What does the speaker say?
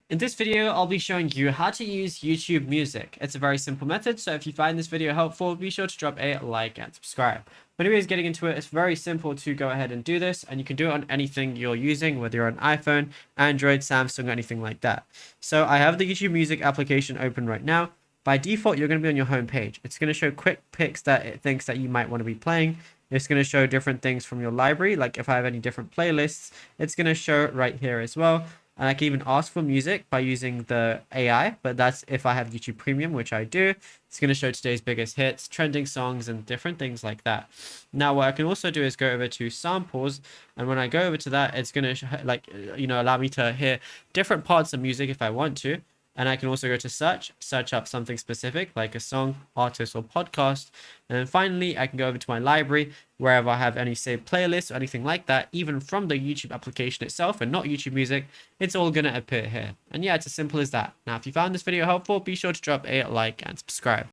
In this video, I'll be showing you how to use YouTube Music. It's a very simple method, so if you find this video helpful, be sure to drop a like and subscribe. But anyways, getting into it, it's very simple to go ahead and do this, and you can do it on anything you're using, whether you're on iPhone, Android, Samsung, or anything like that. So I have the YouTube Music application open right now. By default, you're going to be on your home page. It's going to show quick picks that it thinks that you might want to be playing. It's going to show different things from your library, like if I have any different playlists, it's going to show it right here as well. And I can even ask for music by using the AI, but that's if I have YouTube Premium, which I do. It's going to show today's biggest hits, trending songs, and different things like that. Now, what I can also do is go over to samples, and when I go over to that, it's going to allow me to hear different parts of music if I want to. And I can also go to search up something specific like a song, artist, or podcast. And then finally, I can go over to my library, wherever I have any saved playlists or anything like that, even from the YouTube application itself and not YouTube Music, it's all going to appear here. And yeah, it's as simple as that. Now, if you found this video helpful, be sure to drop a like and subscribe.